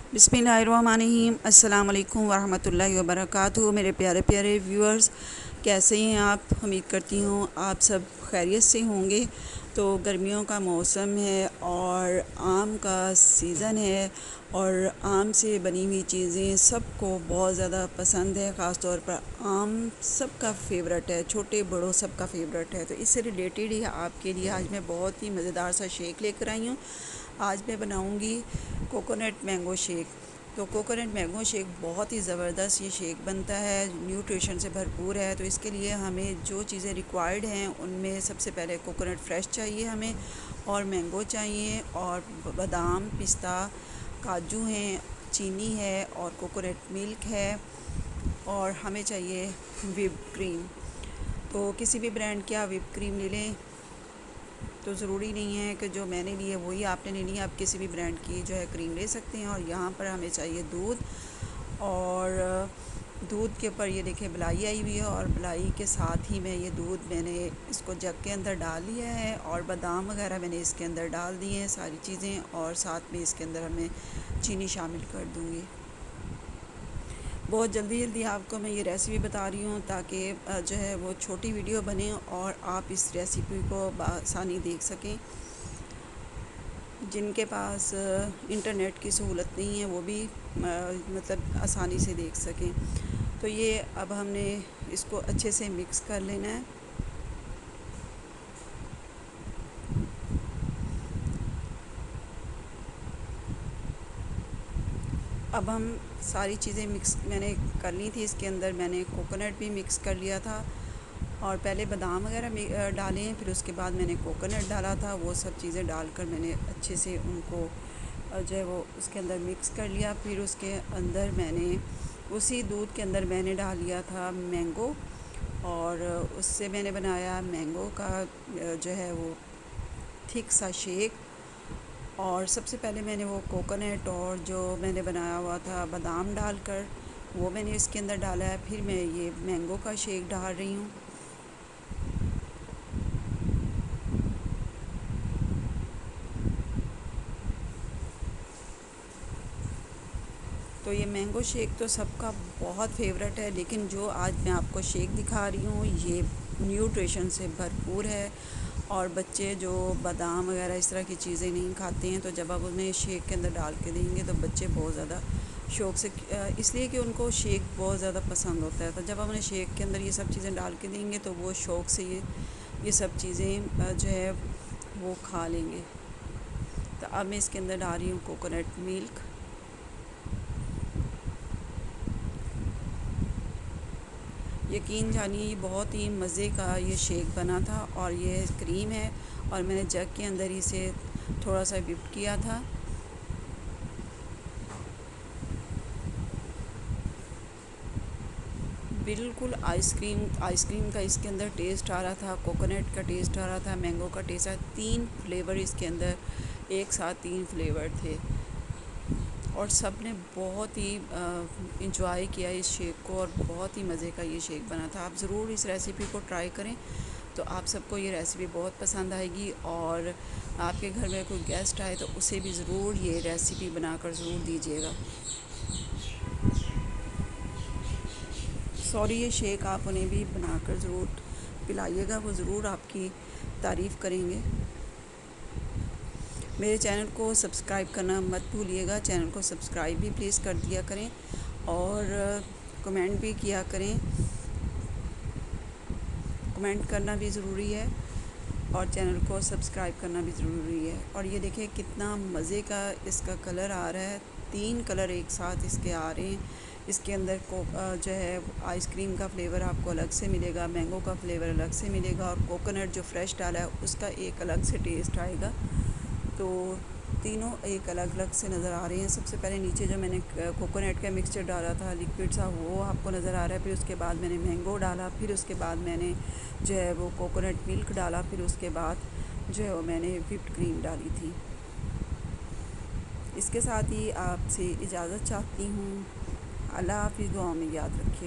बिस्मिल्लाहिर्रहमानिर्रहीम। अस्सलाम वालेकुम वरहमतुल्लाहि वबरकातुहू। मेरे प्यारे प्यारे व्यूअर्स, कैसे हैं आप? उम्मीद करती हूँ आप सब खैरियत से होंगे। तो गर्मियों का मौसम है और आम का सीज़न है और आम से बनी हुई चीज़ें सबको बहुत ज़्यादा पसंद है। ख़ास तौर पर आम सबका फेवरेट है, छोटे बड़ों सबका फेवरेट है। तो इससे रिलेटेड ही आपके लिए आज मैं बहुत ही मज़ेदार सा शेक लेकर आई हूँ। आज मैं बनाऊँगी कोकोनट मैंगो शेक। तो कोकोनट मैंगो शेक बहुत ही ज़बरदस्त ये शेक बनता है, न्यूट्रिशन से भरपूर है। तो इसके लिए हमें जो चीज़ें रिक्वायर्ड हैं उनमें सबसे पहले कोकोनट फ्रेश चाहिए हमें, और मैंगो चाहिए, और बादाम, पिस्ता, काजू हैं, चीनी है, और कोकोनट मिल्क है, और हमें चाहिए व्हिप क्रीम। तो किसी भी ब्रांड की आप व्हिप क्रीम ले लें, तो ज़रूरी नहीं है कि जो मैंने ली है वही आपने लेनी है। आप किसी भी ब्रांड की जो है क्रीम ले सकते हैं। और यहाँ पर हमें चाहिए दूध, और दूध के ऊपर ये देखिए मलाई आई हुई है, और मलाई के साथ ही मैं ये दूध मैंने इसको जग के अंदर डाल लिया है, और बादाम वगैरह मैंने इसके अंदर डाल दिए हैं सारी चीज़ें, और साथ में इसके अंदर हमें चीनी शामिल कर दूँगी। बहुत जल्दी जल्दी आपको मैं ये रेसिपी बता रही हूँ ताकि जो है वो छोटी वीडियो बने और आप इस रेसिपी को आसानी देख सकें। जिनके पास इंटरनेट की सहूलत नहीं है वो भी मतलब आसानी से देख सकें। तो ये अब हमने इसको अच्छे से मिक्स कर लेना है। अब हम सारी चीज़ें मिक्स मैंने कर ली थी। इसके अंदर मैंने कोकोनट भी मिक्स कर लिया था, और पहले बादाम वगैरह डाले हैं, फिर उसके बाद मैंने कोकोनट डाला था। वो सब चीज़ें डालकर मैंने अच्छे से उनको जो है वो उसके अंदर मिक्स कर लिया। फिर उसके अंदर मैंने उसी दूध के अंदर मैंने डाल लिया था मैंगो, और उससे मैंने बनाया मैंगो का जो है वो थिक सा शेक। और सबसे पहले मैंने वो कोकोनट और जो मैंने बनाया हुआ था बादाम डालकर वो मैंने इसके अंदर डाला है। फिर मैं ये मैंगो का शेक डाल रही हूँ। तो ये मैंगो शेक तो सबका बहुत फेवरेट है, लेकिन जो आज मैं आपको शेक दिखा रही हूँ ये न्यूट्रिशन से भरपूर है। और बच्चे जो बादाम वगैरह इस तरह की चीज़ें नहीं खाते हैं, तो जब आप उन्हें शेक के अंदर डाल के देंगे तो बच्चे बहुत ज़्यादा शौक़ से, इसलिए कि उनको शेक बहुत ज़्यादा पसंद होता है, तो जब आप उन्हें शेक के अंदर ये सब चीज़ें डाल के देंगे तो वो शौक़ से ये सब चीज़ें जो है वो खा लेंगे। तो अब मैं इसके अंदर डाल रही हूँ कोकोनट मिल्क। यकीन जानिए बहुत ही मज़े का ये शेक बना था। और ये क्रीम है, और मैंने जग के अंदर इसे थोड़ा सा व्हिप किया था। बिल्कुल आइसक्रीम का इसके अंदर टेस्ट आ रहा था, कोकोनट का टेस्ट आ रहा था, मैंगो का टेस्ट आ रहा था। 3 फ्लेवर इसके अंदर एक साथ 3 फ्लेवर थे, और सब ने बहुत ही इंजॉय किया इस शेक को, और बहुत ही मज़े का ये शेक बना था। आप ज़रूर इस रेसिपी को ट्राई करें, तो आप सबको ये रेसिपी बहुत पसंद आएगी। और आपके घर में कोई गेस्ट आए तो उसे भी ज़रूर ये रेसिपी बनाकर ज़रूर दीजिएगा। सॉरी, ये शेक आप उन्हें भी बनाकर ज़रूर पिलाइएगा, वो ज़रूर आपकी तारीफ़ करेंगे। मेरे चैनल को सब्सक्राइब करना मत भूलिएगा। चैनल को सब्सक्राइब भी प्लीज़ कर दिया करें, और कमेंट भी किया करें। कमेंट करना भी ज़रूरी है, और चैनल को सब्सक्राइब करना भी ज़रूरी है। और ये देखिए कितना मज़े का इसका कलर आ रहा है। 3 कलर एक साथ इसके आ रहे हैं। इसके अंदर को जो है आइसक्रीम का फ्लेवर आपको अलग से मिलेगा, मैंगो का फ्लेवर अलग से मिलेगा, और कोकोनट जो फ्रेश डाला है उसका एक अलग से टेस्ट आएगा। तो तीनों एक अलग अलग से नज़र आ रहे हैं। सबसे पहले नीचे जो मैंने कोकोनट का मिक्सचर डाला था लिक्विड सा, वो आपको नज़र आ रहा है। फिर उसके बाद मैंने मैंगो डाला, फिर उसके बाद मैंने जो है वो कोकोनट मिल्क डाला, फिर उसके बाद जो है वो मैंने व्हिप्ड क्रीम डाली थी। इसके साथ ही आपसे इजाज़त चाहती हूँ। अल्लाह हाफ़िज़, दुआ में याद रखिए।